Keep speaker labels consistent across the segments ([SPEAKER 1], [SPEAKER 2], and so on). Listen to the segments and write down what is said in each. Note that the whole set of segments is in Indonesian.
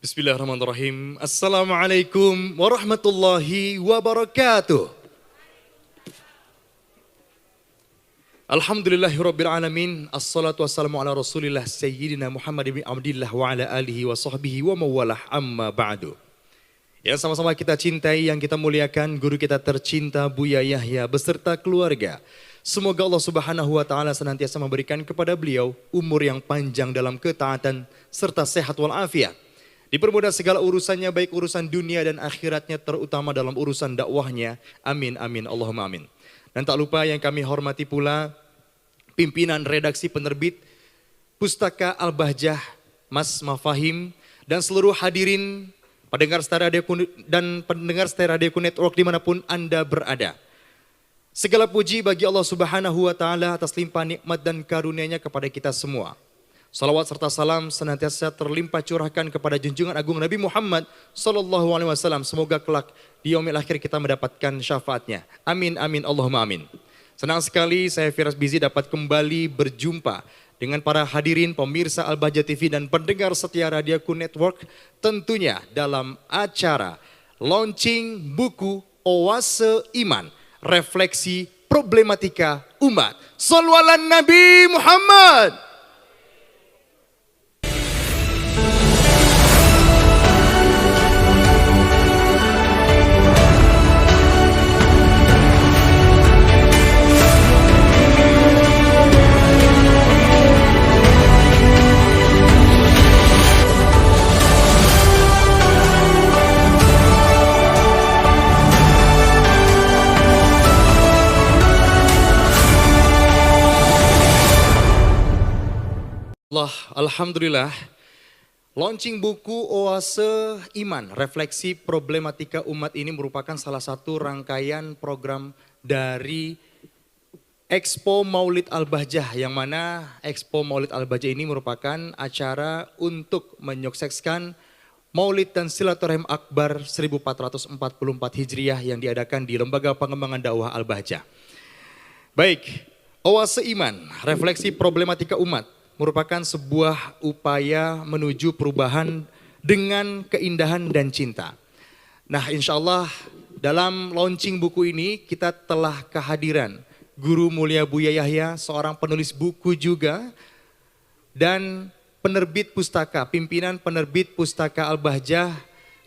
[SPEAKER 1] Bismillahirrahmanirrahim. Assalamualaikum warahmatullahi wabarakatuh. Alhamdulillahirabbil alamin. Assalatu wassalamu ala Rasulillah sayyidina Muhammad bin Abdillah wa ala alihi wa sahbihi wa mawalah amma ba'du. Yang sama-sama kita cintai, yang kita muliakan, guru kita tercinta Buya Yahya beserta keluarga. Semoga Allah Subhanahu wa taala senantiasa memberikan kepada beliau umur yang panjang dalam ketaatan serta sehat walafiat. Dipermudah segala urusannya, baik urusan dunia dan akhiratnya, terutama dalam urusan dakwahnya. Amin, amin, Allahumma amin. Dan tak lupa yang kami hormati pula pimpinan redaksi penerbit Pustaka Al-Bahjah, Mas Mafahim, dan seluruh hadirin pendengar Setia Radio Network dimanapun Anda berada. Segala puji bagi Allah Subhanahu wa taala atas limpahan nikmat dan karunia-Nya kepada kita semua. Salawat serta salam senantiasa terlimpah curahkan kepada junjungan agung Nabi Muhammad sallallahu alaihi wasallam. Semoga kelak di yaumil akhir kita mendapatkan syafaatnya. Amin, amin, Allahumma amin. Senang sekali saya Firas Bizi dapat kembali berjumpa dengan para hadirin pemirsa Al-Bahjah TV dan pendengar setia Radioku Network, tentunya dalam acara launching buku Oase Iman, Refleksi Problematika Umat. Shallu ala Nabi Muhammad. Alhamdulillah, launching buku Oase Iman, Refleksi Problematika Umat ini merupakan salah satu rangkaian program dari Expo Maulid Al-Bahjah, yang mana Expo Maulid Al-Bahjah ini merupakan acara untuk menyukseskan Maulid dan Silaturahim Akbar 1444 Hijriah yang diadakan di Lembaga Pengembangan Dakwah Al-Bahjah. Baik, Oase Iman, Refleksi Problematika Umat merupakan sebuah upaya menuju perubahan dengan keindahan dan cinta. Nah, insya Allah dalam launching buku ini kita telah kehadiran Guru Mulia Buya Yahya, seorang penulis buku juga, dan penerbit pustaka, pimpinan penerbit Pustaka Al-Bahjah,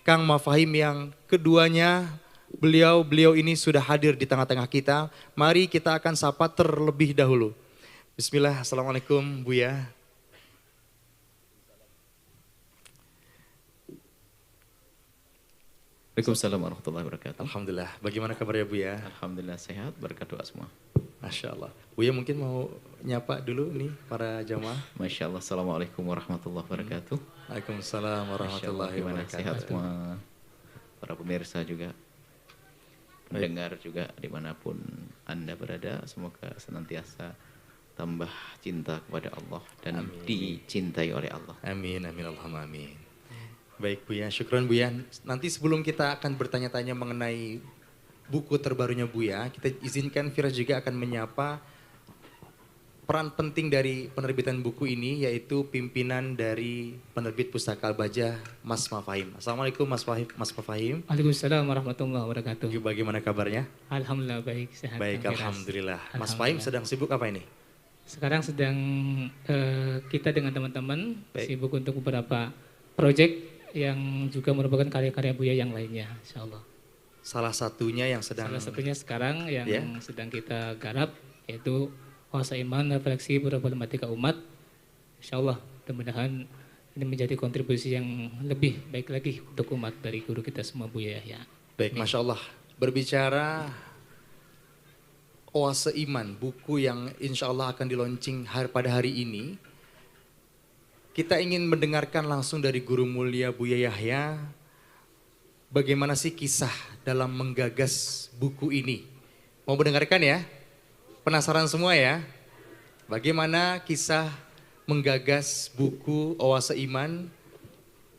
[SPEAKER 1] Kang Mafahim, yang keduanya beliau ini sudah hadir di tengah-tengah kita. Mari kita akan sapa terlebih dahulu. Bismillah, Assalamualaikum Buya.
[SPEAKER 2] Waalaikumsalam warahmatullahi wabarakatuh.
[SPEAKER 1] Alhamdulillah, bagaimana kabarnya Buya?
[SPEAKER 2] Alhamdulillah sehat, berkat doa semua.
[SPEAKER 1] Masya Allah. Buya mungkin mau nyapa dulu nih para jamaah.
[SPEAKER 2] Masya Allah, Assalamualaikum warahmatullahi wabarakatuh.
[SPEAKER 1] Waalaikumsalam warahmatullahi
[SPEAKER 2] Gimana
[SPEAKER 1] wabarakatuh.
[SPEAKER 2] sehat semua, para pemirsa juga, pendengar juga dimanapun Anda berada, semoga senantiasa tambah cinta kepada Allah dan dicintai oleh Allah.
[SPEAKER 1] Amin, amin, Allahumma amin. Baik Buya, syukran Buya. Nanti sebelum kita akan bertanya-tanya mengenai buku terbarunya Buya, kita izinkan Firas juga akan menyapa peran penting dari penerbitan buku ini, yaitu pimpinan dari penerbit Pustaka Al-Bahjah, Mas Mafahim. Assalamualaikum Mas Mafahim.
[SPEAKER 3] Waalaikumsalam warahmatullahi wabarakatuh.
[SPEAKER 1] Bagaimana kabarnya?
[SPEAKER 3] Alhamdulillah baik, sehat.
[SPEAKER 1] Baik, alhamdulillah. Mas Fahim sedang sibuk apa ini?
[SPEAKER 3] Sekarang sedang kita dengan teman-teman sibuk untuk beberapa proyek yang juga merupakan karya-karya Buya yang lainnya, insya Allah.
[SPEAKER 1] Salah satunya
[SPEAKER 3] sekarang yang sedang kita garap yaitu Oase Iman, Refleksi Problematika Umat. Insya Allah, mudah-mudahan ini menjadi kontribusi yang lebih baik lagi untuk umat dari guru kita semua Buya Yahya.
[SPEAKER 1] Baik, Masya Allah. Berbicara Oase Iman, buku yang insya Allah akan di-launching pada hari ini, kita ingin mendengarkan langsung dari Guru Mulia Buya Yahya, bagaimana sih kisah dalam menggagas buku ini. Mau mendengarkan ya? Penasaran semua ya? Bagaimana kisah menggagas buku Oase Iman,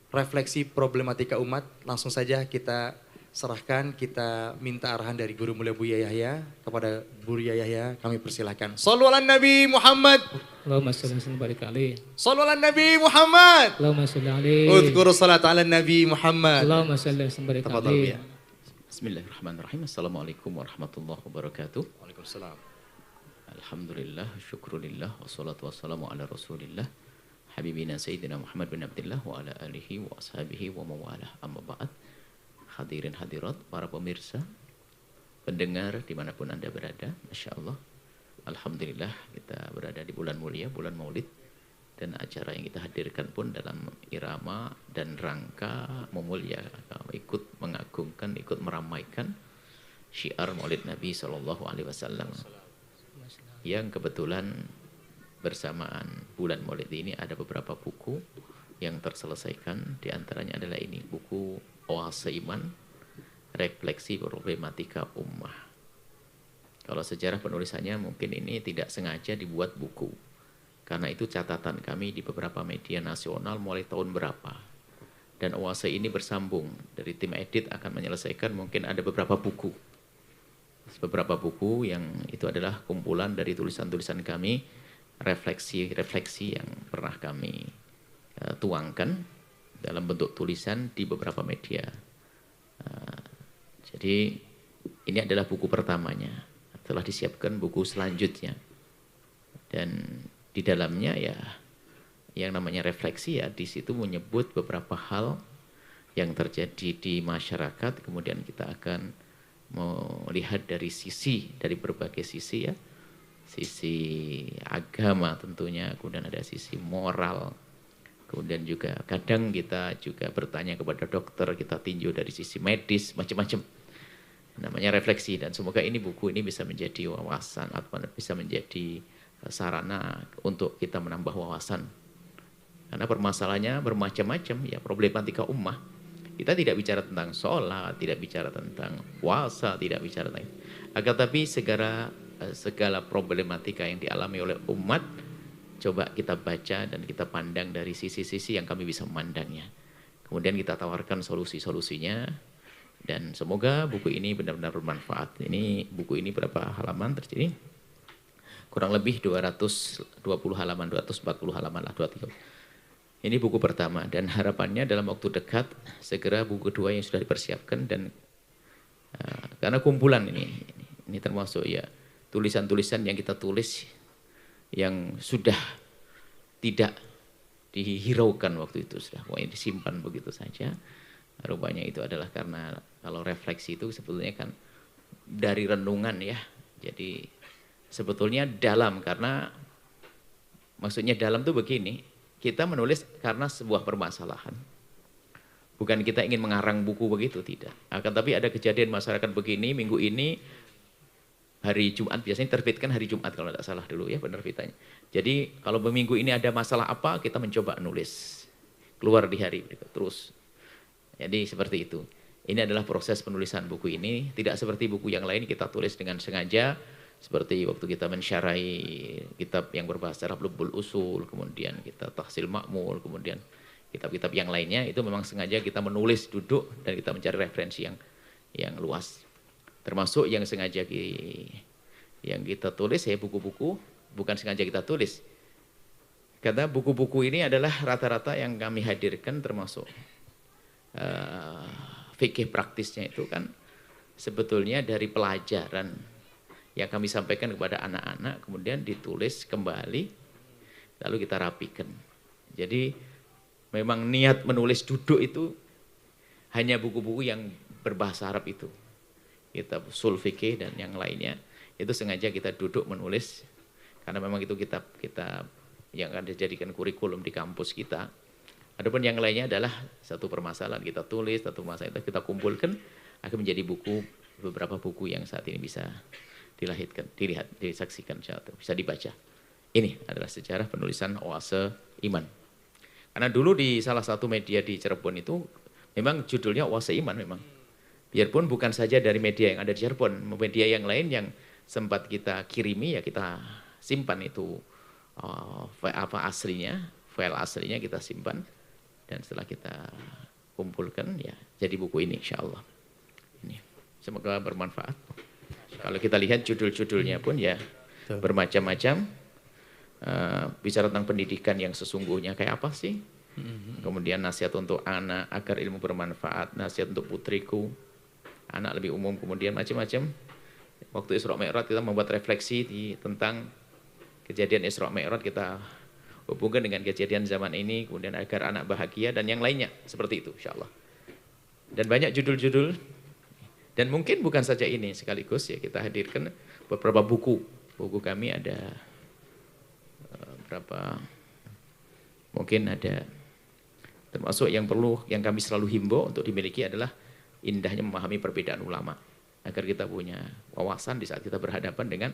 [SPEAKER 1] Refleksi Problematika Umat? Langsung saja kita serahkan, kita minta arahan dari Guru Mulia Buya Yahya kepada Buya Yahya, kami persilahkan. Shallu ala Nabi Muhammad.
[SPEAKER 3] Allahumma sholli wa barik alaihi.
[SPEAKER 1] Shallu ala Nabi Muhammad.
[SPEAKER 3] Allahumma sholli alaihi.
[SPEAKER 1] Udhkuru salat ala Nabi Muhammad.
[SPEAKER 3] Allahumma sholli wa barik alaihi.
[SPEAKER 2] Bismillahirrahmanirrahim. Assalamualaikum warahmatullahi wabarakatuh.
[SPEAKER 1] Waalaikumsalam.
[SPEAKER 2] Alhamdulillah, syukrulillah, wassalatu wassalamu ala rasulillah. Habibina Sayyidina Muhammad bin Abdullah wa ala alihi wa ashabihi wa mawalah, amma ba'd. Hadirin hadirat, para pemirsa, pendengar dimanapun Anda berada, Masya Allah. Alhamdulillah kita berada di bulan mulia, bulan maulid. Dan acara yang kita hadirkan pun dalam irama dan rangka memuliakan, ikut mengagungkan, ikut meramaikan syiar maulid Nabi SAW. Yang kebetulan bersamaan bulan maulid ini ada beberapa buku yang terselesaikan. Di antaranya adalah ini, buku Oase Iman, Refleksi Problematika Ummah. Kalau sejarah penulisannya mungkin ini tidak sengaja dibuat buku. Karena itu catatan kami di beberapa media nasional mulai tahun berapa. Dan Oase ini bersambung. Dari tim edit akan menyelesaikan mungkin ada beberapa buku. Beberapa buku yang itu adalah kumpulan dari tulisan-tulisan kami, refleksi-refleksi yang pernah kami tuangkan dalam bentuk tulisan di beberapa media. Jadi ini adalah buku pertamanya. Telah disiapkan buku selanjutnya. Dan di dalamnya ya yang namanya refleksi ya di situ menyebut beberapa hal yang terjadi di masyarakat. Kemudian kita akan melihat dari berbagai sisi ya. Sisi agama tentunya, kemudian ada sisi moral. Kemudian juga kadang kita juga bertanya kepada dokter, kita tinjau dari sisi medis, macam-macam. Namanya refleksi, dan semoga ini buku ini bisa menjadi wawasan atau bisa menjadi sarana untuk kita menambah wawasan. Karena permasalahannya bermacam-macam ya, problematika ummah. Kita tidak bicara tentang sholat, tidak bicara tentang puasa, tidak bicara tentang, akan tapi segala problematika yang dialami oleh umat, coba kita baca dan kita pandang dari sisi-sisi yang kami bisa memandangnya. Kemudian kita tawarkan solusi-solusinya. Dan semoga buku ini benar-benar bermanfaat. Ini buku ini berapa halaman terjadi? Kurang lebih 220 halaman, 240 halaman lah, 23. Ini buku pertama dan harapannya dalam waktu dekat segera buku kedua yang sudah dipersiapkan. Dan karena kumpulan ini termasuk ya tulisan-tulisan yang kita tulis yang sudah tidak dihiraukan waktu itu, sudah disimpan begitu saja. Rupanya itu adalah karena kalau refleksi itu sebetulnya kan dari renungan ya. Jadi sebetulnya dalam, karena maksudnya dalam tuh begini, kita menulis karena sebuah permasalahan. Bukan kita ingin mengarang buku begitu, tidak. Akan tapi ada kejadian masyarakat begini, minggu ini hari Jumat, biasanya terbitkan hari Jumat kalau tidak salah dulu ya penerbitannya. Jadi kalau minggu ini ada masalah apa, kita mencoba nulis. Keluar di hari berikut terus. Jadi seperti itu. Ini adalah proses penulisan buku ini. Tidak seperti buku yang lain kita tulis dengan sengaja. Seperti waktu kita mensyarahi kitab yang berbahasa Arab Lubbul Usul. Kemudian kita Tahsil Ma'mul. Kemudian kitab-kitab yang lainnya. Itu memang sengaja kita menulis, duduk. Dan kita mencari referensi yang luas. Termasuk yang sengaja yang kita tulis ya buku-buku. Bukan sengaja kita tulis. Karena buku-buku ini adalah rata-rata yang kami hadirkan termasuk fikih praktisnya itu kan sebetulnya dari pelajaran yang kami sampaikan kepada anak-anak, kemudian ditulis kembali, lalu kita rapikan. Jadi memang niat menulis duduk itu hanya buku-buku yang berbahasa Arab itu. Kitab usul fikih dan yang lainnya, itu sengaja kita duduk menulis, karena memang itu kitab yang akan dijadikan kurikulum di kampus kita. Adapun yang lainnya adalah satu permasalahan kita tulis, satu masalah kita kumpulkan, akan menjadi buku, beberapa buku yang saat ini bisa dilihat, disaksikan, bisa dibaca. Ini adalah sejarah penulisan Oase Iman. Karena dulu di salah satu media di Cirebon itu, memang judulnya Oase Iman memang. Biarpun bukan saja dari media yang ada di Cirebon, media yang lain yang sempat kita kirimi ya kita simpan itu file aslinya kita simpan. Dan setelah kita kumpulkan ya jadi buku ini insya Allah. Semoga bermanfaat. Kalau kita lihat judul-judulnya pun ya bermacam-macam. Bicara tentang pendidikan yang sesungguhnya kayak apa sih? Kemudian nasihat untuk anak agar ilmu bermanfaat, nasihat untuk putriku, anak lebih umum, kemudian macam-macam. Waktu Isra Mi'raj kita membuat refleksi tentang kejadian Isra Mi'raj, kita hubungkan dengan kejadian zaman ini, kemudian agar anak bahagia dan yang lainnya seperti itu insyaallah. Dan banyak judul-judul, dan mungkin bukan saja ini, sekaligus ya kita hadirkan beberapa buku. Buku kami ada berapa, mungkin ada, termasuk yang kami selalu himbau untuk dimiliki adalah indahnya memahami perbedaan ulama, agar kita punya wawasan di saat kita berhadapan dengan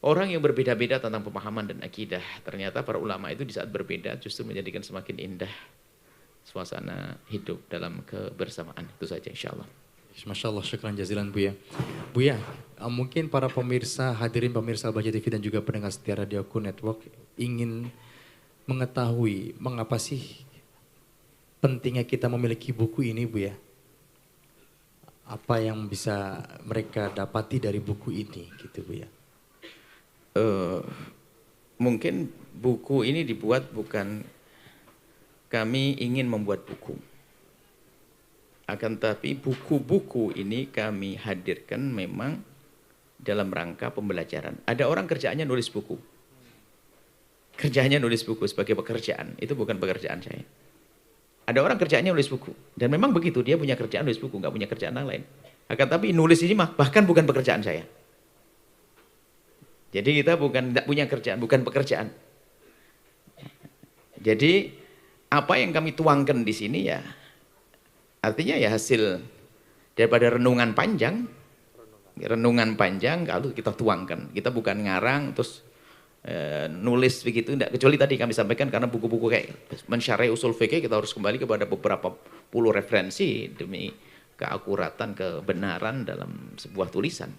[SPEAKER 2] orang yang berbeda-beda tentang pemahaman dan akidah. Ternyata para ulama itu di saat berbeda justru menjadikan semakin indah suasana hidup dalam kebersamaan. Itu saja insyaallah.
[SPEAKER 1] Masya Allah, syukran jazilan Buya. Buya, mungkin para pemirsa, hadirin pemirsa Al-Bahjah TV dan juga pendengar setia Radioku Network ingin mengetahui mengapa sih pentingnya kita memiliki buku ini, Buya? Apa yang bisa mereka dapati dari buku ini, gitu Buya?
[SPEAKER 2] Mungkin buku ini dibuat bukan kami ingin membuat buku. Akan tapi buku-buku ini kami hadirkan memang dalam rangka pembelajaran. Ada orang kerjaannya nulis buku. Kerjaannya nulis buku sebagai pekerjaan. Itu bukan pekerjaan saya. Ada orang kerjaannya nulis buku. Dan memang begitu, dia punya kerjaan nulis buku, nggak punya kerjaan yang lain. Akan tapi nulis ini bahkan bukan pekerjaan saya. Jadi kita tidak punya kerjaan, bukan pekerjaan. Jadi apa yang kami tuangkan di sini ya, artinya ya hasil daripada renungan panjang kalau kita tuangkan. Kita bukan ngarang terus nulis begitu, enggak. Kecuali tadi kami sampaikan karena buku-buku kayak mensyarah usul fikih kita harus kembali kepada beberapa puluh referensi demi keakuratan, kebenaran dalam sebuah tulisan.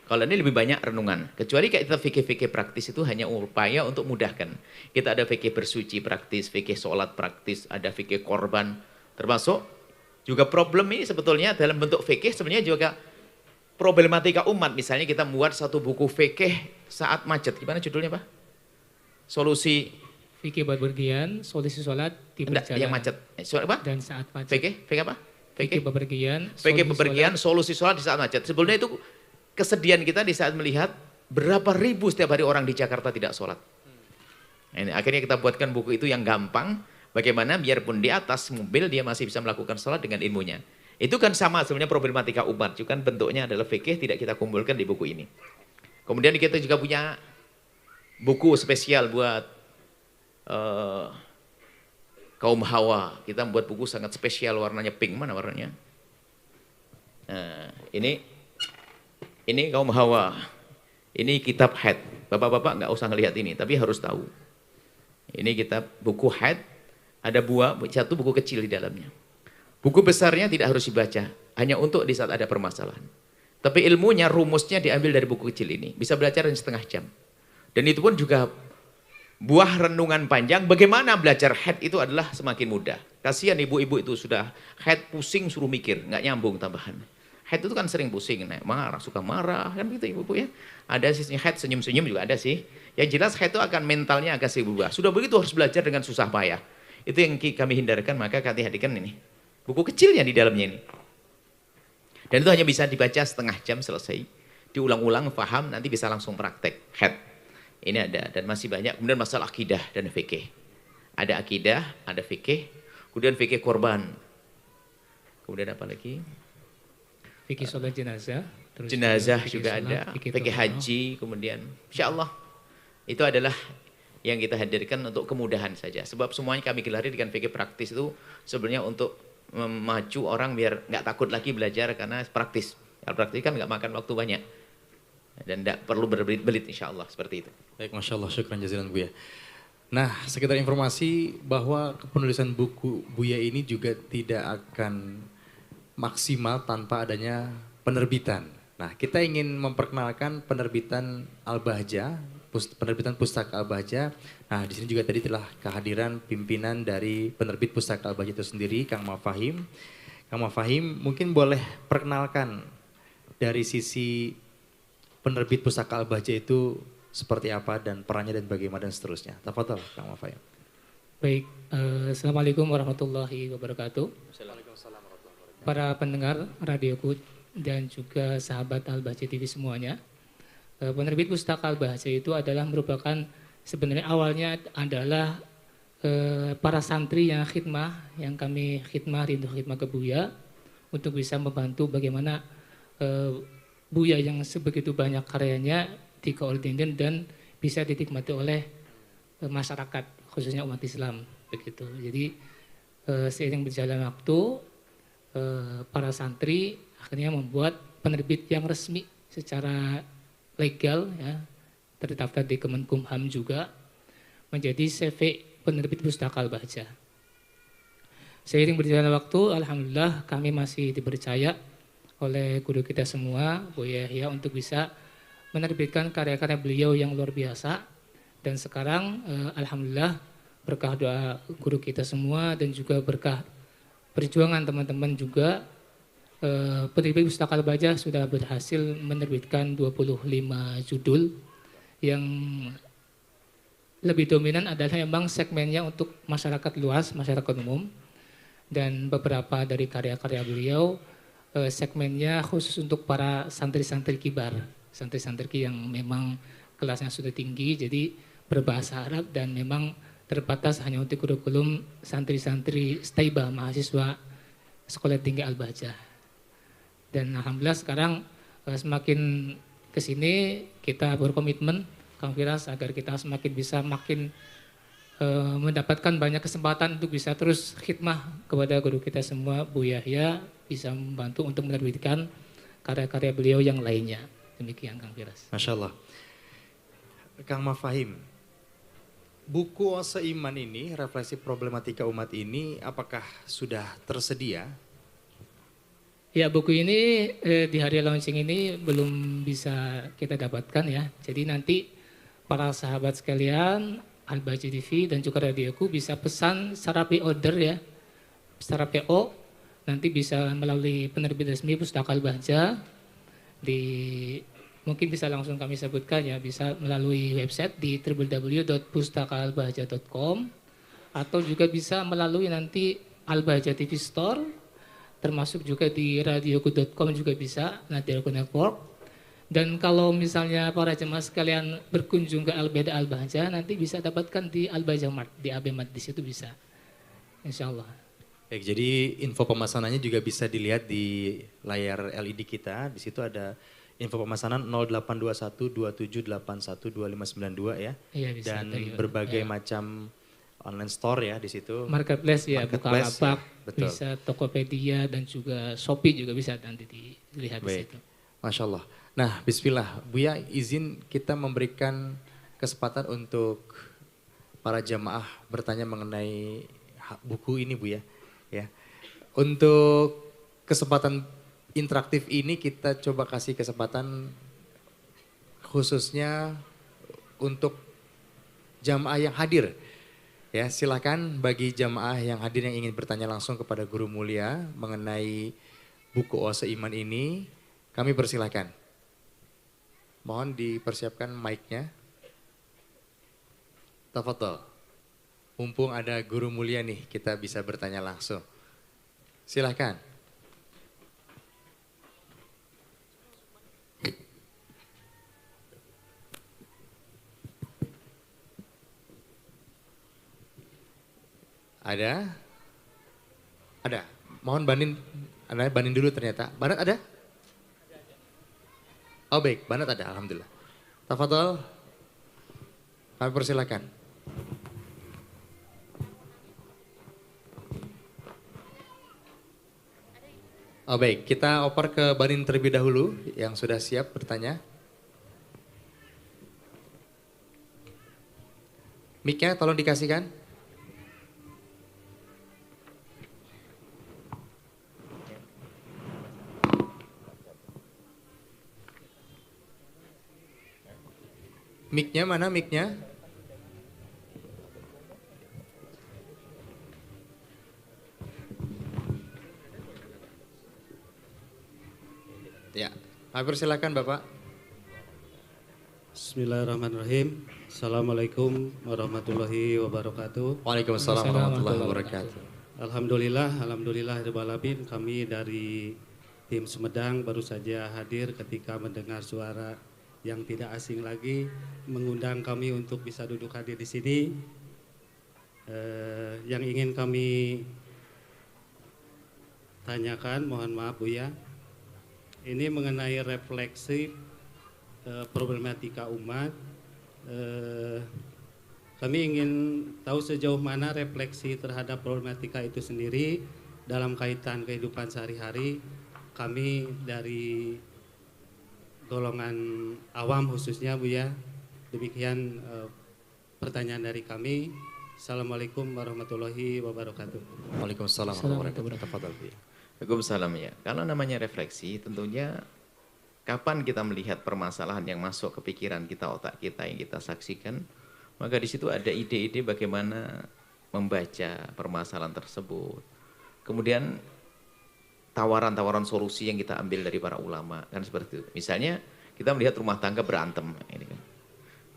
[SPEAKER 2] Kalau ini lebih banyak renungan. Kecuali kayak kita fikih-fikih praktis itu hanya upaya untuk mudahkan. Kita ada fikih bersuci praktis, fikih sholat praktis, ada fikih korban, termasuk juga problem ini sebetulnya dalam bentuk fikih sebenarnya juga problematika umat. Misalnya kita membuat satu buku fikih saat macet. Gimana judulnya Pak? Solusi
[SPEAKER 3] fikih bepergian, solusi sholat di perjalanan.
[SPEAKER 2] Yang macet. Apa?
[SPEAKER 3] Dan saat macet.
[SPEAKER 2] Fikih apa?
[SPEAKER 3] Fikih bepergian,
[SPEAKER 2] fikih bepergian, solusi sholat di saat macet. Sebetulnya itu kesedihan kita di saat melihat berapa ribu setiap hari orang di Jakarta tidak sholat. Ini akhirnya kita buatkan buku itu yang gampang. Bagaimana biarpun di atas mobil dia masih bisa melakukan sholat dengan ilmunya. Itu kan sama sebenarnya problematika umat. Juga bentuknya adalah fikih, tidak kita kumpulkan di buku ini. Kemudian kita juga punya buku spesial buat kaum hawa. Kita membuat buku sangat spesial, warnanya pink. Mana warnanya? Nah, ini kaum hawa. Ini kitab haid. Bapak-bapak nggak usah ngelihat ini, tapi harus tahu. Ini kitab buku haid. Ada satu buku kecil di dalamnya. Buku besarnya tidak harus dibaca, hanya untuk di saat ada permasalahan. Tapi ilmunya, rumusnya diambil dari buku kecil ini. Bisa belajar in setengah jam. Dan itu pun juga buah renungan panjang. Bagaimana belajar haid itu adalah semakin mudah. Kasihan ibu-ibu itu sudah haid pusing suruh mikir, nggak nyambung tambahan. Haid itu kan sering pusing, marah, suka marah, kan begitu ibu-ibu ya. Ada sisinya haid senyum-senyum juga ada sih. Yang jelas haid itu akan mentalnya agak berubah. Sudah begitu harus belajar dengan susah payah. Itu yang kami hindarkan, maka kami hadirkan ini. Buku kecil yang di dalamnya ini. Dan itu hanya bisa dibaca setengah jam selesai. Diulang-ulang, paham, nanti bisa langsung praktek. Haid. Ini ada, dan masih banyak. Kemudian masalah akidah dan fikih. Ada akidah, ada fikih. Kemudian fikih korban. Kemudian apa lagi?
[SPEAKER 3] Fikih sholat jenazah.
[SPEAKER 2] Terus jenazah juga ada. Fikih haji, kemudian. Insya Allah. Itu adalah yang kita hadirkan untuk kemudahan saja. Sebab semuanya kami gelari dengan fikih praktis itu sebenarnya untuk memacu orang biar nggak takut lagi belajar karena praktis. Kalau praktis kan nggak makan waktu banyak. Dan tidak perlu berbelit-belit insya Allah seperti itu.
[SPEAKER 1] Baik, Masya Allah, syukran jazilan Buya. Nah, sekedar informasi bahwa penulisan buku Buya ini juga tidak akan maksimal tanpa adanya penerbitan. Nah, kita ingin memperkenalkan penerbitan Al-Bahjah, penerbitan Pustaka Al-Bahjah. Nah, di sini juga tadi telah kehadiran pimpinan dari penerbit Pustaka Al-Bahjah itu sendiri, Kang Mafahim. Kang Mafahim mungkin boleh perkenalkan dari sisi penerbit Pustaka Al-Bahjah itu seperti apa dan perannya dan bagaimana dan seterusnya. Tafadhol Kang Mafahim.
[SPEAKER 3] Baik, Assalamualaikum warahmatullahi wabarakatuh. Para pendengar radioku dan juga sahabat Al-Bahjah TV semuanya. Penerbit Pustaka Al-Bahjah itu adalah merupakan sebenarnya awalnya adalah para santri yang khidmah, yang kami khidmah rindu khidmah ke Buya untuk bisa membantu bagaimana Buya yang sebegitu banyak karyanya dikoordinir dan bisa dinikmati oleh masyarakat khususnya umat Islam begitu. Jadi seiring berjalan waktu para santri akhirnya membuat penerbit yang resmi secara legal ya, terdaftar di Kemenkumham juga menjadi CV penerbit Pustaka Al-Bahjah. Seiring berjalan waktu, alhamdulillah kami masih dipercaya oleh guru kita semua, Buya Yahya, untuk bisa menerbitkan karya-karya beliau yang luar biasa. Dan sekarang alhamdulillah berkah doa guru kita semua dan juga berkah perjuangan teman-teman juga, penerbit Pustaka Al-Bahjah sudah berhasil menerbitkan 25 judul yang lebih dominan adalah memang segmennya untuk masyarakat luas, masyarakat umum, dan beberapa dari karya-karya beliau segmennya khusus untuk para santri-santri kibar, santri-santri yang memang kelasnya sudah tinggi, jadi berbahasa Arab dan memang terbatas hanya untuk kurikulum santri-santri Staibah, mahasiswa Sekolah Tinggi Al-Bahjah. Dan alhamdulillah sekarang semakin kesini kita berkomitmen Kang Firas agar kita semakin bisa mendapatkan banyak kesempatan untuk bisa terus khidmah kepada guru kita semua, Buya Yahya, bisa membantu untuk menerbitkan karya-karya beliau yang lainnya. Demikian Kang Firas.
[SPEAKER 1] Masya Allah. Kang Mafahim, buku Seiman ini, refleksi problematika umat ini, apakah sudah tersedia?
[SPEAKER 3] Ya, buku ini di hari launching ini belum bisa kita dapatkan ya. Jadi nanti para sahabat sekalian, Al-Bahjah TV dan juga radioku bisa pesan secara pre-order ya, secara PO, nanti bisa melalui penerbit resmi Pustaka Al-Bahjah, mungkin bisa langsung kami sebutkan ya, bisa melalui website di www.pustakaalbahjah.com atau juga bisa melalui nanti Al-Bahjah TV Store, termasuk juga di radioku.com juga bisa, nanti Radio Network. Dan kalau misalnya para jemaah sekalian berkunjung ke Al-Beda Al-Bahjah, nanti bisa dapatkan di Al-Bahjah Mart, di AB Mart, di situ bisa. Insya Allah.
[SPEAKER 1] Baik, jadi info pemesanannya juga bisa dilihat di layar LED kita. Di situ ada info pemesanan 082127812592 ya.
[SPEAKER 3] Iya, bisa.
[SPEAKER 1] Dan berbagai macam online store ya di situ.
[SPEAKER 3] Marketplace ya, Bukalapak,
[SPEAKER 1] ya,
[SPEAKER 3] bisa Tokopedia dan juga Shopee juga bisa nanti dilihat di situ.
[SPEAKER 1] Masya Allah. Nah, bismillah, Buya izin kita memberikan kesempatan untuk para jamaah bertanya mengenai buku ini Buya. Ya. Untuk kesempatan interaktif ini kita coba kasih kesempatan khususnya untuk jamaah yang hadir. Ya, silakan bagi jamaah yang hadir yang ingin bertanya langsung kepada Guru Mulia mengenai buku Seiman ini, kami persilakan. Mohon dipersiapkan mic-nya. Tafadhol. Mumpung ada Guru Mulia nih, kita bisa bertanya langsung. Silakan. Ada? Ada. Mohon Banin dulu ternyata. Banat ada? Oh baik, Banat ada, alhamdulillah. Tafadhol, kami persilakan. Oh baik, kita oper ke Banin terlebih dahulu yang sudah siap bertanya. Mic-nya tolong dikasihkan. Mic-nya mana mic-nya? Ya, kami persilakan Bapak.
[SPEAKER 4] Bismillahirrahmanirrahim. Assalamualaikum warahmatullahi wabarakatuh.
[SPEAKER 1] Waalaikumsalam warahmatullahi wabarakatuh.
[SPEAKER 4] Alhamdulillah kami dari tim Sumedang baru saja hadir ketika mendengar suara yang tidak asing lagi mengundang kami untuk bisa duduk hadir di sini. Yang ingin kami tanyakan, mohon maaf Buya, ini mengenai refleksi problematika umat. Kami ingin tahu sejauh mana refleksi terhadap problematika itu sendiri dalam kaitan kehidupan sehari-hari. Kami dari golongan awam khususnya Buya. Demikian pertanyaan dari kami. Assalamualaikum warahmatullahi wabarakatuh.
[SPEAKER 1] Waalaikumsalam warahmatullahi wabarakatuh.
[SPEAKER 2] Waalaikumsalam ya. Kalau namanya refleksi tentunya kapan kita melihat permasalahan yang masuk ke pikiran kita, otak kita yang kita saksikan, maka di situ ada ide-ide bagaimana membaca permasalahan tersebut. Kemudian tawaran-tawaran solusi yang kita ambil dari para ulama, kan seperti itu. Misalnya kita melihat rumah tangga berantem, ini kan.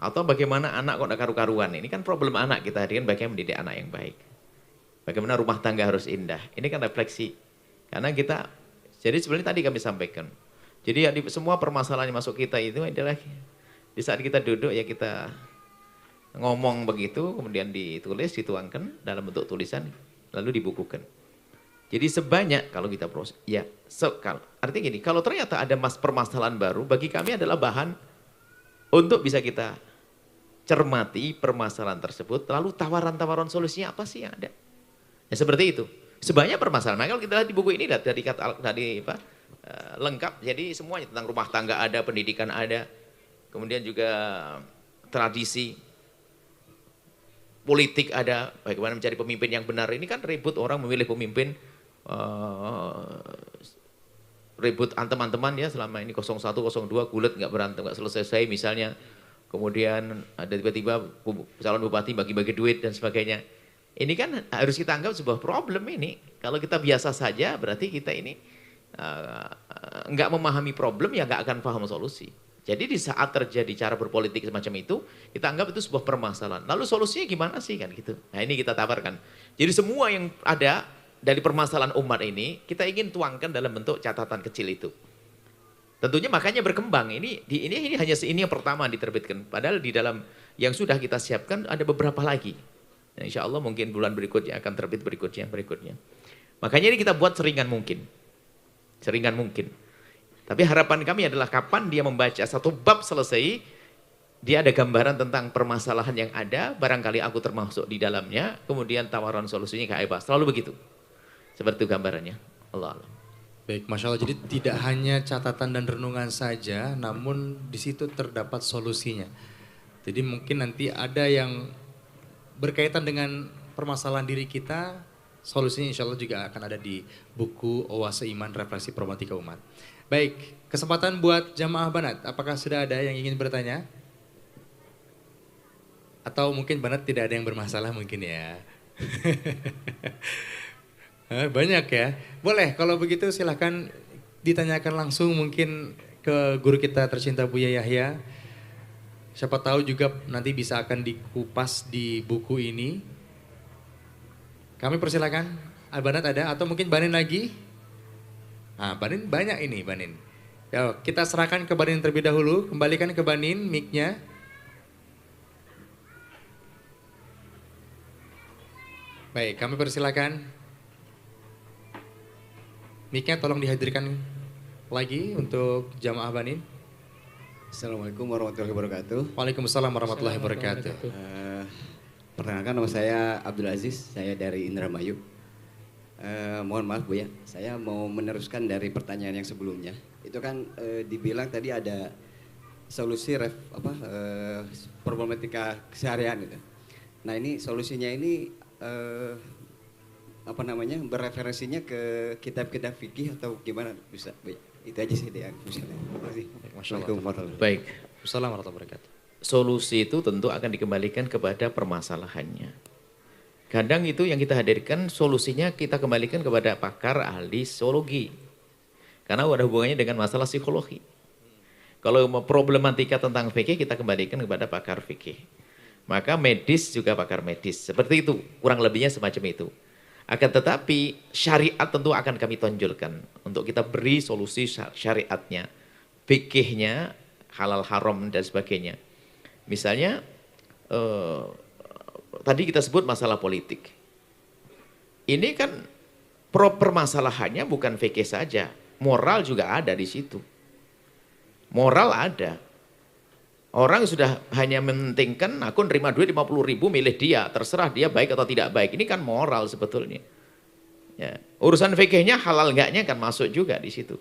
[SPEAKER 2] Atau bagaimana anak kok tidak karu-karuan, ini kan problem anak kita, kan bagaimana mendidik anak yang baik. Bagaimana rumah tangga harus indah, ini kan refleksi. Karena kita, jadi sebenarnya tadi kami sampaikan, jadi semua permasalahan yang masuk kita itu adalah di saat kita duduk ya kita ngomong begitu, kemudian ditulis, dituangkan dalam bentuk tulisan, lalu dibukukan. Jadi sebanyak kalau kita proses, ya artinya gini, kalau ternyata ada permasalahan baru, bagi kami adalah bahan untuk bisa kita cermati permasalahan tersebut, lalu tawaran-tawaran solusinya apa sih yang ada. Ya seperti itu. Sebanyak permasalahan. Nah, kalau kita lihat di buku ini dari lengkap, jadi semuanya tentang rumah tangga ada, pendidikan ada, kemudian juga tradisi, politik ada, bagaimana mencari pemimpin yang benar. Ini kan ribut orang memilih pemimpin, ribut teman-teman ya selama ini 01, 02, gulet nggak berantem, nggak selesai misalnya. Kemudian ada tiba-tiba calon bupati bagi-bagi duit dan sebagainya. Ini kan harus kita anggap sebuah problem ini. Kalau kita biasa saja berarti kita ini nggak memahami problem ya nggak akan paham solusi. Jadi di saat terjadi cara berpolitik semacam itu, kita anggap itu sebuah permasalahan. Lalu solusinya gimana sih kan gitu. Nah ini kita tawarkan. Jadi semua yang ada dari permasalahan umat ini, kita ingin tuangkan dalam bentuk catatan kecil itu. Tentunya makanya berkembang. Ini hanya ini yang pertama diterbitkan. Padahal di dalam yang sudah kita siapkan ada beberapa lagi. Nah, insya Allah mungkin bulan berikutnya akan terbit berikutnya. Makanya ini kita buat seringan mungkin. Tapi harapan kami adalah kapan dia membaca satu bab selesai, dia ada gambaran tentang permasalahan yang ada, barangkali aku termasuk di dalamnya, kemudian tawaran solusinya kayak apa. Selalu begitu. Seperti itu gambarannya. Allah.
[SPEAKER 1] Baik, Masya Allah. Jadi tidak hanya catatan dan renungan saja, namun di situ terdapat solusinya. Jadi mungkin nanti ada yang berkaitan dengan permasalahan diri kita, solusinya insya Allah juga akan ada di buku Oase Iman Refleksi Problematika Umat. Baik, kesempatan buat jamaah Banat, apakah sudah ada yang ingin bertanya? Atau mungkin Banat tidak ada yang bermasalah mungkin ya? Banyak ya. Boleh, kalau begitu silahkan ditanyakan langsung mungkin ke guru kita tercinta Buya Yahya. Siapa tahu juga nanti bisa akan dikupas di buku ini. Kami persilakan. Banat ada atau mungkin Banin lagi? Nah, Banin banyak ini, Banin. Ya, kita serahkan ke Banin terlebih dahulu. Kembalikan ke Banin mic-nya. Baik, kami persilakan. Mic-nya tolong dihadirkan lagi untuk jamaah Banin.
[SPEAKER 5] Assalamualaikum warahmatullahi wabarakatuh.
[SPEAKER 1] Waalaikumsalam warahmatullahi wabarakatuh.
[SPEAKER 5] Perkenalkan nama saya Abdul Aziz, saya dari Indramayu. Mohon maaf Bu ya, saya mau meneruskan dari pertanyaan yang sebelumnya. Itu kan dibilang tadi ada solusi problematika keseharian gitu. Nah ini solusinya ini bereferensinya ke kitab-kitab fikih atau gimana bisa Bu ya? Itu aja sih yang bisa. Assalamualaikum warahmatullahi wabarakatuh.
[SPEAKER 2] Baik.
[SPEAKER 1] Assalamualaikum warahmatullahi wabarakatuh.
[SPEAKER 2] Solusi itu tentu akan dikembalikan kepada permasalahannya. Kadang itu yang kita hadirkan solusinya kita kembalikan kepada pakar ahli psikologi. Karena ada hubungannya dengan masalah psikologi. Kalau problematika tentang fikih kita kembalikan kepada pakar fikih. Maka medis juga pakar medis. Seperti itu, kurang lebihnya semacam itu. Akan tetapi syariat tentu akan kami tonjolkan untuk kita beri solusi syariatnya, fikihnya, halal haram dan sebagainya. Misalnya tadi kita sebut masalah politik. Ini kan permasalahannya bukan fikih saja, moral juga ada di situ. Moral ada. Orang sudah hanya mementingkan aku nerima duit 50.000 milih dia, terserah dia baik atau tidak baik. Ini kan moral sebetulnya. Ya. Urusan fikihnya halal enggaknya kan masuk juga di situ.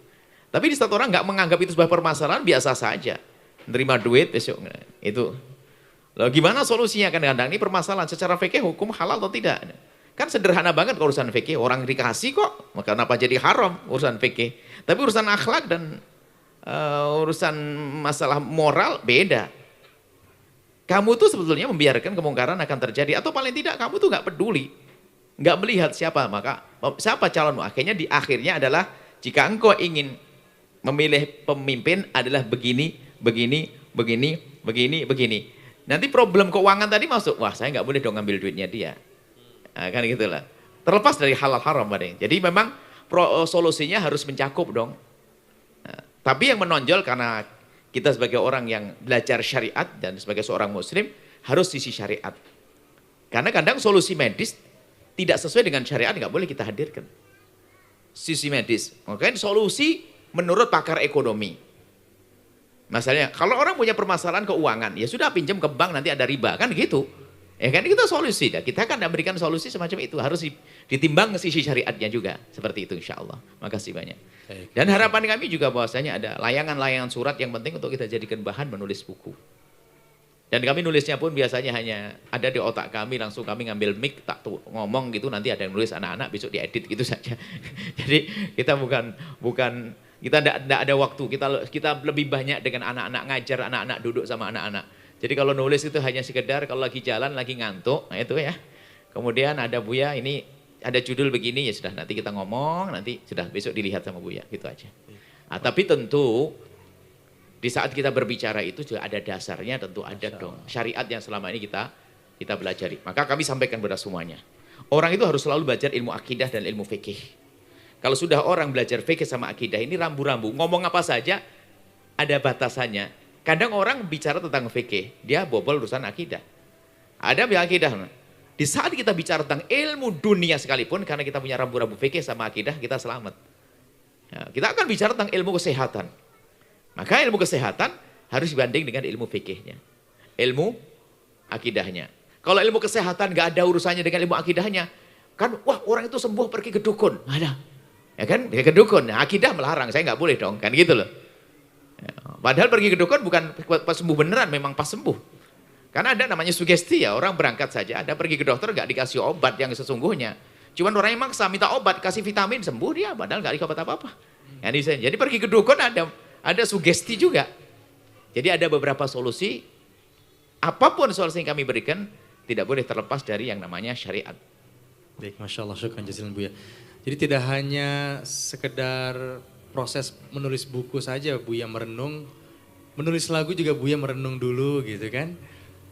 [SPEAKER 2] Tapi di satu orang nggak menganggap itu sebuah permasalahan, biasa saja. Nerima duit besok itu. Lalu gimana solusinya kadang-kadang ini permasalahan secara fikih hukum halal atau tidak? Kan sederhana banget urusan fikih, orang dikasih kok, maka kenapa jadi haram urusan fikih? Tapi urusan akhlak dan urusan masalah moral beda. Kamu tuh sebetulnya membiarkan kemungkaran akan terjadi, atau paling tidak kamu tuh nggak peduli, nggak melihat siapa calonmu. Akhirnya di akhirnya adalah jika engkau ingin memilih pemimpin adalah begini, begini, begini, begini, begini. Nanti problem keuangan tadi masuk, wah saya nggak boleh dong ngambil duitnya dia. Nah, kan gitulah. Terlepas dari halal haram, jadi memang solusinya harus mencakup dong. Tapi yang menonjol karena kita sebagai orang yang belajar syariat dan sebagai seorang muslim harus sisi syariat. Karena kadang solusi medis tidak sesuai dengan syariat nggak boleh kita hadirkan. Sisi medis. Makanya solusi menurut pakar ekonomi. Misalnya kalau orang punya permasalahan keuangan, ya sudah pinjam ke bank nanti ada riba, kan gitu. Ya kan kita solusi, kita akan memberikan solusi semacam itu, harus ditimbang sisi syariatnya juga, seperti itu insya Allah. Makasih banyak. Dan harapan kami juga bahwasanya ada layangan-layangan surat yang penting untuk kita jadikan bahan menulis buku. Dan kami nulisnya pun biasanya hanya ada di otak kami, langsung kami ngambil mic, tak ngomong gitu, nanti ada yang nulis anak-anak, besok diedit gitu saja. Jadi kita kita tidak ada waktu, kita lebih banyak dengan anak-anak, ngajar anak-anak, duduk sama anak-anak. Jadi kalau nulis itu hanya sekedar kalau lagi jalan, lagi ngantuk, nah itu ya. Kemudian ada Buya, ini ada judul begini, ya sudah nanti kita ngomong, nanti sudah besok dilihat sama Buya, gitu aja. Nah, tapi tentu di saat kita berbicara itu juga ada dasarnya, tentu ada dong. Syariat yang selama ini kita pelajari. Maka kami sampaikan kepada semuanya. Orang itu harus selalu belajar ilmu akidah dan ilmu fikih. Kalau sudah orang belajar fikih sama akidah, ini rambu-rambu. Ngomong apa saja ada batasannya. Kadang orang bicara tentang fikih, dia bobol urusan akidah. Ada yang akidah. Di saat kita bicara tentang ilmu dunia sekalipun, karena kita punya rambu-rambu fikih sama akidah, kita selamat. Ya, kita akan bicara tentang ilmu kesehatan. Maka ilmu kesehatan harus dibanding dengan ilmu fikihnya. Ilmu akidahnya. Kalau ilmu kesehatan gak ada urusannya dengan ilmu akidahnya, kan wah orang itu sembuh pergi ke dukun. Ada. Ya kan? Ke dukun. Nah, akidah melarang, saya nggak boleh dong. Kan gitu loh. Ya, padahal pergi ke dukun bukan pas sembuh beneran, memang pas sembuh. Karena ada namanya sugesti ya, orang berangkat saja, ada pergi ke dokter gak dikasih obat yang sesungguhnya. Cuman orang yang maksa minta obat, kasih vitamin, sembuh dia, padahal gak dikasih obat apa-apa. Jadi pergi ke dukun ada sugesti juga. Jadi ada beberapa solusi, apapun solusi yang kami berikan, tidak boleh terlepas dari yang namanya syariat.
[SPEAKER 1] Baik, Masya Allah, syukran jazilan Buya. Jadi tidak hanya sekedar proses menulis buku saja Buya merenung, menulis lagu juga Buya merenung dulu gitu kan.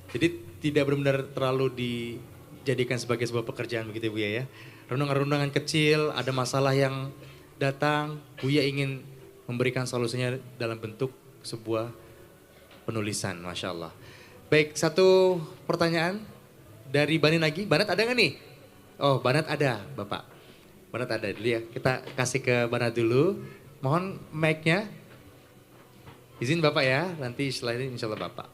[SPEAKER 1] Jadi tidak benar-benar terlalu dijadikan sebagai sebuah pekerjaan begitu Buya ya. Renungan-renungan kecil, ada masalah yang datang, Buya ingin memberikan solusinya dalam bentuk sebuah penulisan, Masya Allah. Baik, satu pertanyaan dari Banat lagi. Banat ada nggak nih? Oh, Banat ada Bapak. Banat ada dulu ya, kita kasih ke Banat dulu. Mohon mic-nya. Izin Bapak ya, nanti setelah ini insya Allah Bapak.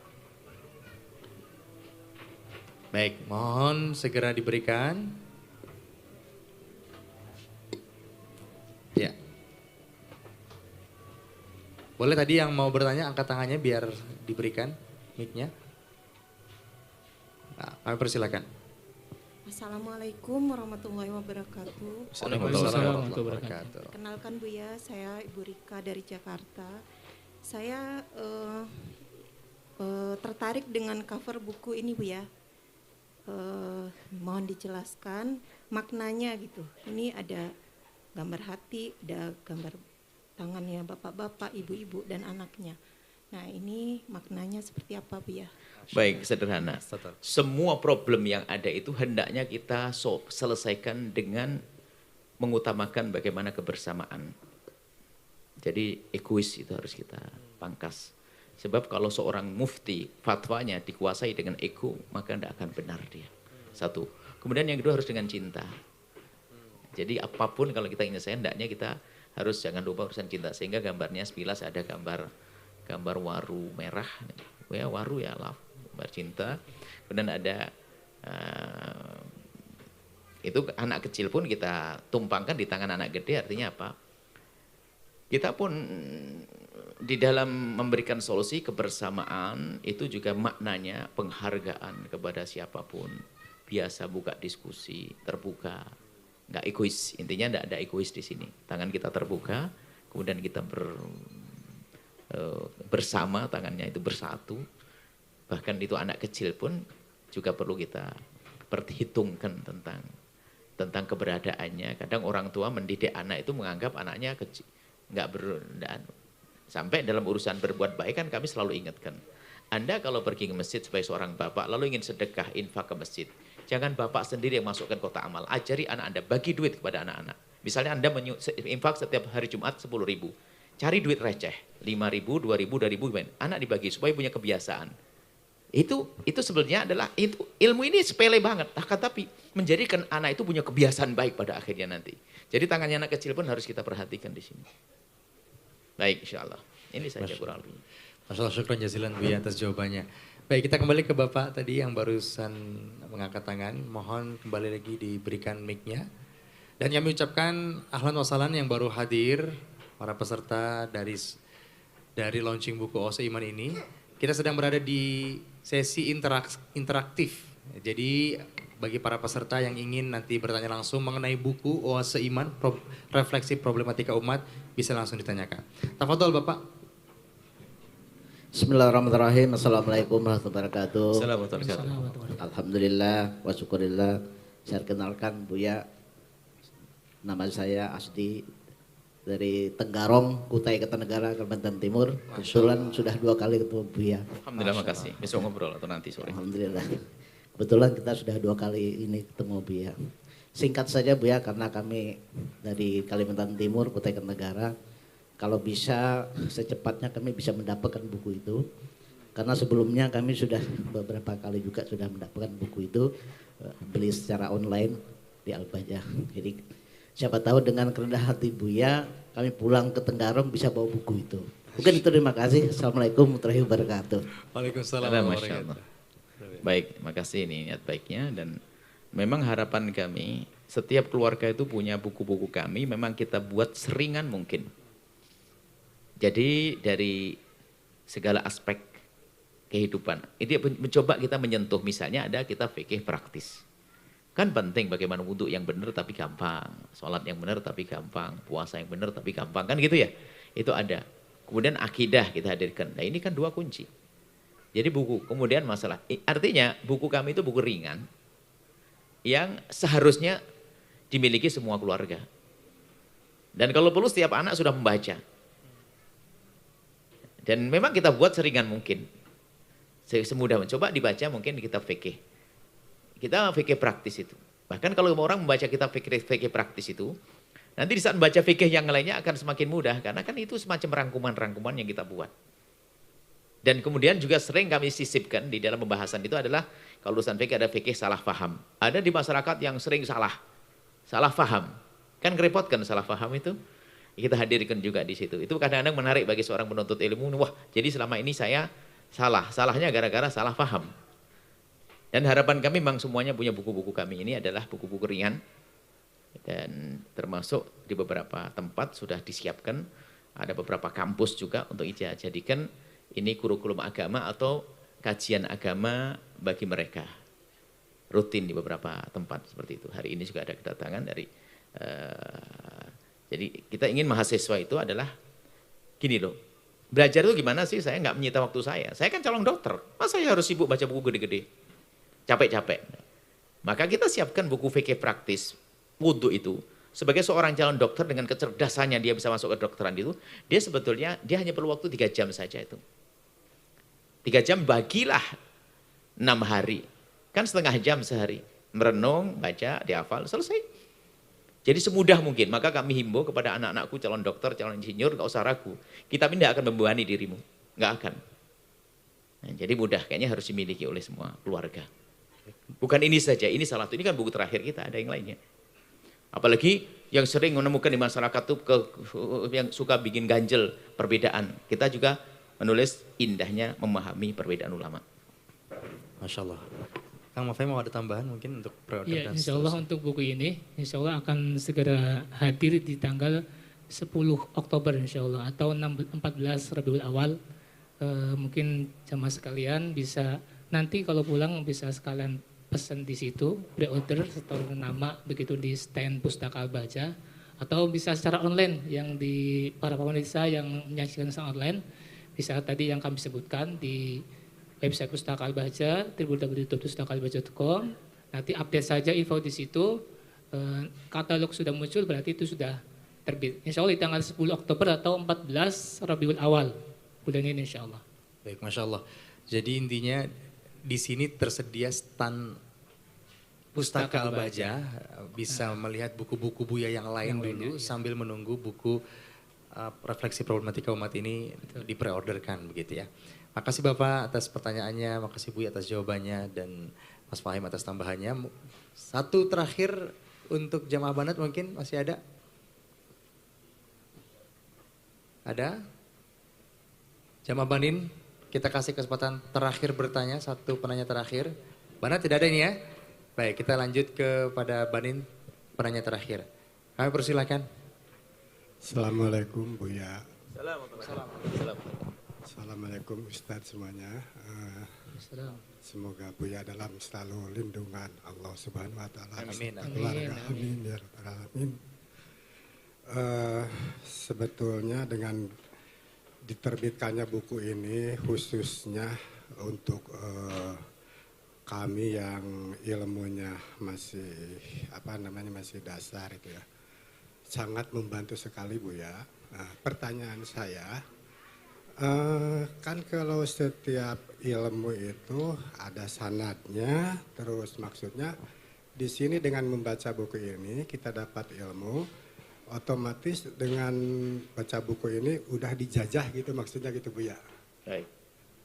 [SPEAKER 1] Baik, mohon segera diberikan. Ya. Boleh tadi yang mau bertanya angkat tangannya biar diberikan mic-nya. Nah, kami persilakan.
[SPEAKER 6] Assalamualaikum warahmatullahi wabarakatuh.
[SPEAKER 1] Assalamualaikum warahmatullahi wabarakatuh.
[SPEAKER 6] Kenalkan Buya, saya Ibu Rika dari Jakarta. Saya tertarik dengan cover buku ini Buya. Mohon dijelaskan maknanya gitu. Ini ada gambar hati, ada gambar tangannya bapak-bapak, ibu-ibu, dan anaknya. Nah ini maknanya seperti apa Buya?
[SPEAKER 2] Baik, sederhana. Semua problem yang ada itu hendaknya kita selesaikan dengan mengutamakan bagaimana kebersamaan. Jadi egois itu harus kita pangkas. Sebab kalau seorang mufti fatwanya dikuasai dengan ego, maka tidak akan benar dia. Satu. Kemudian yang kedua harus dengan cinta. Jadi apapun kalau kita ingin selesai, hendaknya kita harus jangan lupa urusan cinta. Sehingga gambarnya sepilas ada gambar waru merah. Ya waru ya love, gambar cinta. Kemudian ada itu anak kecil pun kita tumpangkan di tangan anak gede, artinya apa? Kita pun di dalam memberikan solusi kebersamaan itu juga maknanya penghargaan kepada siapapun. Biasa buka diskusi, terbuka, nggak egois. Intinya nggak ada egois di sini. Tangan kita terbuka, kemudian kita bersama, tangannya itu bersatu. Bahkan itu anak kecil pun juga perlu kita perhitungkan tentang keberadaannya. Kadang orang tua mendidik anak itu menganggap anaknya kecil, sampai dalam urusan berbuat baik kan kami selalu ingatkan. Anda kalau pergi ke masjid sebagai seorang bapak lalu ingin sedekah infak ke masjid, jangan bapak sendiri yang masukkan kotak amal. Ajari anak Anda, bagi duit kepada anak-anak. Misalnya Anda infak setiap hari Jumat 10.000, cari duit receh 5.000, 2.000, 2.000, anak dibagi supaya punya kebiasaan. Itu sebenarnya adalah ilmu ini sepele banget, tapi menjadikan anak itu punya kebiasaan baik pada akhirnya nanti. Jadi tangannya anak kecil pun harus kita perhatikan di sini. Baik, insya Allah. Ini saja kurang lebih.
[SPEAKER 1] Masya Allah, syukran jazilan Buya atas jawabannya. Baik, kita kembali ke Bapak tadi yang barusan mengangkat tangan. Mohon kembali lagi diberikan mic-nya. Dan kami ucapkan ahlan wa sahlan yang baru hadir, para peserta dari launching buku Oase Iman ini. Kita sedang berada di sesi interaktif. Jadi bagi para peserta yang ingin nanti bertanya langsung mengenai buku Oase Iman, refleksi problematika umat, bisa langsung ditanyakan. Tafadhol Bapak.
[SPEAKER 7] Bismillahirrahmanirrahim. Assalamualaikum warahmatullahi wabarakatuh.
[SPEAKER 2] Assalamualaikum.
[SPEAKER 7] Alhamdulillah wa syukurillah. Saya kenalkan Buya. Nama saya Asdi dari Tenggarong, Kutai Kertanegara, Kalimantan Timur. Kebetulan sudah 2 kali ketemu Buya.
[SPEAKER 2] Alhamdulillah, makasih. Besok ngobrol atau nanti sore.
[SPEAKER 7] Alhamdulillah. Kebetulan kita sudah 2 kali ini ketemu Buya. Singkat saja Buya, karena kami dari Kalimantan Timur, Kutai Kertanegara, kalau bisa secepatnya kami bisa mendapatkan buku itu. Karena sebelumnya kami sudah beberapa kali juga sudah mendapatkan buku itu, beli secara online di Al-Bajah. Jadi siapa tahu dengan kerendah hati Buya, kami pulang ke Tenggarong bisa bawa buku itu. Mungkin itu, terima kasih. Assalamualaikum warahmatullahi wabarakatuh.
[SPEAKER 1] Waalaikumsalam
[SPEAKER 2] Masya Allah. Baik, makasih ini niat baiknya. Dan memang harapan kami, setiap keluarga itu punya buku-buku kami, memang kita buat seringan mungkin. Jadi dari segala aspek kehidupan, itu mencoba kita menyentuh. Misalnya ada kita fikih praktis. Kan penting bagaimana wudhu yang benar tapi gampang, sholat yang benar tapi gampang, puasa yang benar tapi gampang, kan gitu ya. Itu ada. Kemudian akidah kita hadirkan. Nah ini kan 2 kunci. Jadi buku, kemudian masalah. Artinya buku kami itu buku ringan yang seharusnya dimiliki semua keluarga. Dan kalau perlu setiap anak sudah membaca. Dan memang kita buat seringan mungkin. Semudah mencoba dibaca mungkin kita fikih. Kita fikih praktis itu. Bahkan kalau orang membaca kitab fikih praktis itu, nanti di saat membaca fikih yang lainnya akan semakin mudah. Karena kan itu semacam rangkuman-rangkuman yang kita buat. Dan kemudian juga sering kami sisipkan di dalam pembahasan itu adalah, kalau urusan fikih ada fikih salah paham. Ada di masyarakat yang sering salah paham. Kan ngerepotkan salah paham itu. Kita hadirkan juga di situ. Itu kadang-kadang menarik bagi seorang penuntut ilmu. Wah, jadi selama ini saya salah. Salahnya gara-gara salah paham. Dan harapan kami memang semuanya punya buku-buku kami ini adalah buku-buku ringan. Dan termasuk di beberapa tempat sudah disiapkan. Ada beberapa kampus juga untuk jadikan ini kurikulum agama atau kajian agama bagi mereka. Rutin di beberapa tempat seperti itu. Hari ini juga ada kedatangan dari... Jadi kita ingin mahasiswa itu adalah gini loh. Belajar itu gimana sih? Saya nggak menyita waktu saya. Saya kan calon dokter. Masa saya harus sibuk baca buku gede-gede? Capek-capek. Maka kita siapkan buku fikih praktis wudhu itu. sebagai seorang calon dokter dengan kecerdasannya dia bisa masuk ke dokteran itu, dia sebetulnya dia hanya perlu waktu 3 jam saja itu. 3 jam bagilah 6 hari. Kan setengah jam sehari. Merenung, baca, dihafal, selesai. Jadi semudah mungkin. Maka kami himbau kepada anak-anakku calon dokter, calon insinyur, gak usah ragu. Kitab ini tidak akan membebani dirimu. Gak akan. Nah, jadi mudah, kayaknya harus dimiliki oleh semua keluarga. Bukan ini saja, ini salah satu. Ini kan buku terakhir kita, ada yang lainnya. Apalagi yang sering menemukan di masyarakat tuh yang suka bikin ganjel perbedaan. Kita juga menulis indahnya memahami perbedaan ulama.
[SPEAKER 1] Masya Allah. Kang Mafai mau ada tambahan mungkin untuk pre-order
[SPEAKER 3] Ya,
[SPEAKER 1] dan
[SPEAKER 3] insya Allah
[SPEAKER 1] seterusnya?
[SPEAKER 3] untuk buku ini, insya Allah akan segera hadir di tanggal 10 Oktober insya Allah atau 14 Rabiul Awal. Mungkin jamaah sekalian bisa nanti kalau pulang bisa sekalian pesan di situ, pre-order setor nama begitu di stand Pustaka Al-Baja, atau bisa secara online yang di para pemirsa yang menyaksikan secara online bisa tadi yang kami sebutkan di website Pustaka Al-Baja www.pustakaalbaja.com. Nanti update saja info di situ. Katalog sudah muncul berarti itu sudah terbit. Insya Allah di tanggal 10 Oktober atau 14 Rabiul Awal bulan ini insya Allah.
[SPEAKER 1] Baik, Masya Allah. Jadi intinya di sini tersedia stand Pustaka Al-Baja, bisa melihat buku-buku Buya yang lain dulu sambil menunggu buku refleksi problematika umat ini di pre-orderkan begitu ya. Makasih Bapak atas pertanyaannya, makasih Buya atas jawabannya dan Mas Fahim atas tambahannya. Satu terakhir untuk jamaah Banat mungkin masih ada? Ada? Jamaah Banin, kita kasih kesempatan terakhir bertanya, satu penanya terakhir. Banat tidak ada ini ya? Baik, kita lanjut kepada Banin, penanya terakhir. Kami persilakan.
[SPEAKER 8] Assalamualaikum Buya.
[SPEAKER 2] Assalamualaikum.
[SPEAKER 8] Assalamualaikum Ustadz semuanya. Semoga Buya dalam selalu lindungan Allah Subhanahu Wa Taala.
[SPEAKER 1] Amin.
[SPEAKER 8] Keluarga. Amin ya Rabbal Alamin. Sebetulnya dengan diterbitkannya buku ini khususnya untuk kami yang ilmunya masih masih dasar itu ya, sangat membantu sekali Bu ya. Nah, pertanyaan saya, kan kalau setiap ilmu itu ada sanadnya, terus maksudnya di sini dengan membaca buku ini kita dapat ilmu. Otomatis dengan baca buku ini udah dijajah gitu maksudnya gitu Bu ya.
[SPEAKER 2] Baik.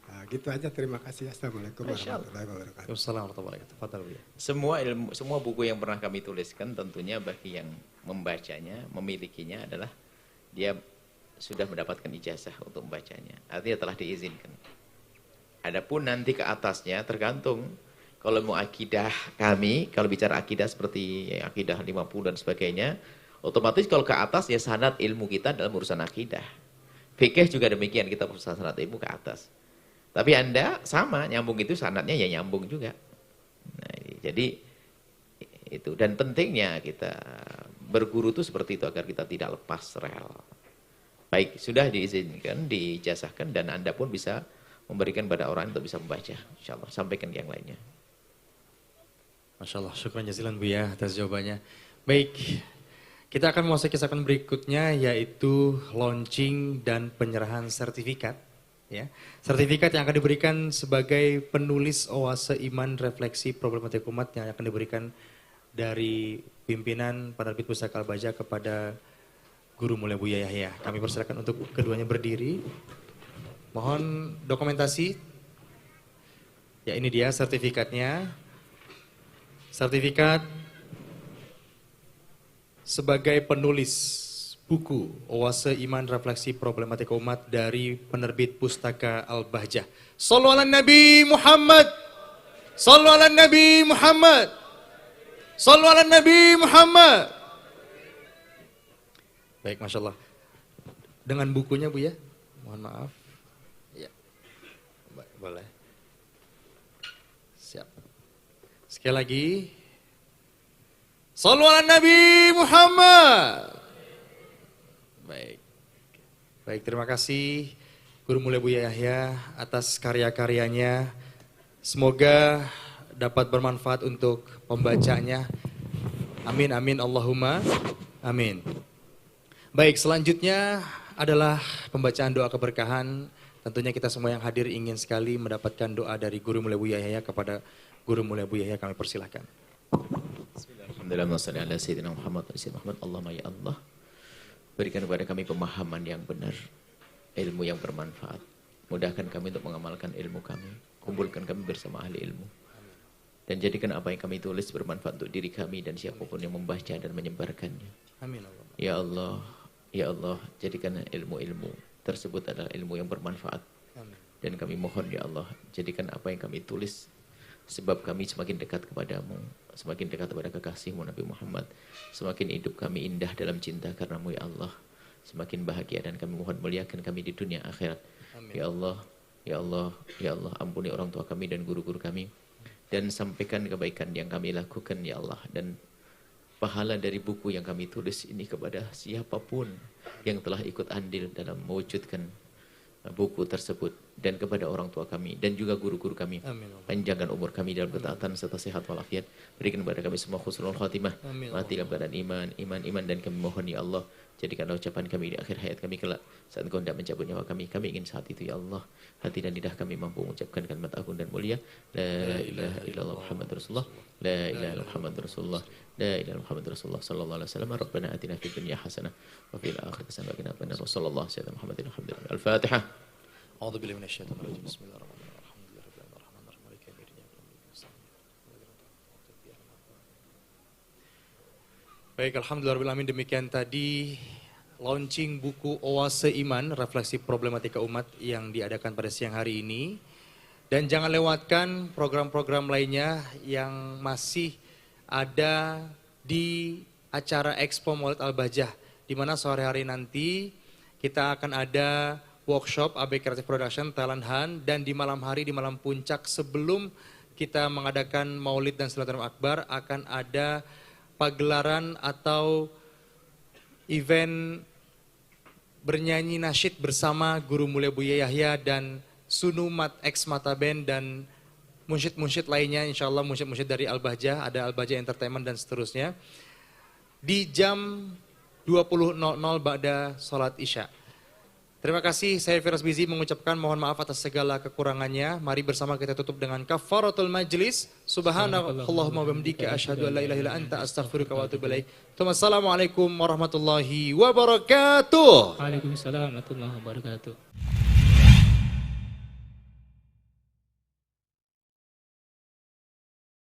[SPEAKER 8] Nah, gitu aja, terima kasih. Assalamualaikum warahmatullahi wabarakatuh.
[SPEAKER 1] Assalamualaikum warahmatullahi wabarakatuh. Buya.
[SPEAKER 2] Semua buku yang pernah kami tuliskan tentunya bagi yang membacanya, memilikinya adalah dia sudah mendapatkan ijazah untuk membacanya. Artinya telah diizinkan. Adapun nanti ke atasnya tergantung. Kalau mau akidah kami, kalau bicara akidah seperti akidah 50 dan sebagainya, otomatis kalau ke atas ya sanad ilmu kita dalam urusan akidah. Fikih juga demikian, kita urusan sanad ilmu ke atas. Tapi Anda sama, nyambung itu sanadnya ya nyambung juga. Nah, jadi itu. Dan pentingnya kita berguru itu seperti itu agar kita tidak lepas rel. Baik, sudah diizinkan, diijazahkan dan Anda pun bisa memberikan pada orang untuk bisa membaca. InsyaAllah, sampaikan yang lainnya.
[SPEAKER 1] Masya Allah, syukran jazilan Buya atas jawabannya. Baik. Kita akan memasuki segmen berikutnya yaitu launching dan penyerahan sertifikat. Ya. Sertifikat yang akan diberikan sebagai penulis oase iman refleksi problematika umat yang akan diberikan dari pimpinan penerbit Pustaka Al-Baja kepada Guru Mulia Buya Yahya. Kami persilakan untuk keduanya berdiri. Mohon dokumentasi. Ya, ini dia sertifikatnya. Sertifikat sebagai penulis buku Oase Iman Refleksi Problematika Umat dari penerbit Pustaka Al-Bahjah. Shallu ala Nabi Muhammad. Shallu ala Nabi Muhammad. Shallu ala Nabi Muhammad. Baik, Masya Allah. Dengan bukunya Bu ya, mohon maaf. Ya, boleh. Siap. Sekali lagi. Shallu ala Nabi Muhammad. Baik. Baik, terima kasih Guru Mulia Buya Yahya atas karya-karyanya. Semoga dapat bermanfaat untuk pembacanya. Amin amin Allahumma. Amin. Baik, selanjutnya adalah pembacaan doa keberkahan. Tentunya kita semua yang hadir ingin sekali mendapatkan doa dari Guru Mulia Buya Yahya. Kepada Guru Mulia Buya Yahya kami persilahkan.
[SPEAKER 2] Bismillahirrahmanirrahim. Allahumma ya Allah, berikan kepada kami pemahaman yang benar, ilmu yang bermanfaat. Mudahkan kami untuk mengamalkan ilmu kami. Kumpulkan kami bersama ahli ilmu. Dan jadikan apa yang kami tulis bermanfaat untuk diri kami dan siapapun yang membaca dan menyebarkannya.
[SPEAKER 1] Amin.
[SPEAKER 2] Ya Allah, ya Allah, jadikan ilmu-ilmu tersebut adalah ilmu yang bermanfaat.
[SPEAKER 1] Amin.
[SPEAKER 2] Dan kami mohon ya Allah, jadikan apa yang kami tulis, sebab kami semakin dekat kepadamu, semakin dekat kepada kekasihmu Nabi Muhammad, semakin hidup kami indah dalam cinta karenamu ya Allah, semakin bahagia, dan kami mohon muliakan kami di dunia akhirat. Amin. Ya Allah, ya Allah, ya Allah, ampuni orang tua kami dan guru-guru kami, dan sampaikan kebaikan yang kami lakukan ya Allah, dan pahala dari buku yang kami tulis ini kepada siapapun yang telah ikut andil dalam mewujudkan buku tersebut, dan kepada orang tua kami dan juga guru-guru kami.
[SPEAKER 1] Amin.
[SPEAKER 2] Panjangkan umur kami dalam ketaatan serta sehat walafiat. Berikan kepada kami semua husnul khatimah.
[SPEAKER 1] Amin.
[SPEAKER 2] Mati dalam keadaan iman, dan kami mohon ya Allah, jadikanlah ucapan kami di akhir hayat kami kelak saat Engkau hendak mencabut nyawa kami. Kami ingin saat itu ya Allah, hati dan lidah kami mampu mengucapkan kalimat agung dan mulia, la ilaha illallah Muhammad Rasulullah, la ilaha illallah Muhammad Rasulullah, la ilaha illallah Muhammad Rasulullah sallallahu alaihi wasallam. Rabbana atina fid dunya hasanah wa fil akhirati hasanah wa qina adzabannar. Sallallahu alaihi wasallam Muhammadin alhamdulillah. Al-Fatihah.
[SPEAKER 1] A'udzu billahi minasyaitonir rajim. Bismillahirrahmanirrahim. Alhamdulillahirabbil alamin. Maliki yaumiddin. Baik, alhamdulillahirabbil alamin. Demikian tadi launching buku Oase Iman, Refleksi Problematika Umat yang diadakan pada siang hari ini. Dan jangan lewatkan program-program lainnya yang masih ada di acara Expo Maulid Al-Bahjah, di mana sore hari nanti kita akan ada workshop AB Creative Production, Talent Hunt, dan di malam hari, di malam puncak sebelum kita mengadakan Maulid dan Silaturahmi Akbar, akan ada pagelaran atau event bernyanyi nasyid bersama Guru Mulia Buya Yahya dan Sunu Mat X Mata Band dan munsyid-munsyid lainnya, insya Allah munsyid-munsyid dari Al-Bahjah, ada Al-Bahjah Entertainment dan seterusnya, di jam 20.00 ba'da sholat Isya. Terima kasih, saya Firas Bizi mengucapkan mohon maaf atas segala kekurangannya. Mari bersama kita tutup dengan kafaratul majlis. Subhanallahumma wa bihamdika asyhadu an la ilaha illa anta astaghfiruka wa atubu ilaik. Assalamualaikum warahmatullahi wabarakatuh.
[SPEAKER 3] Waalaikumsalam warahmatullahi wabarakatuh.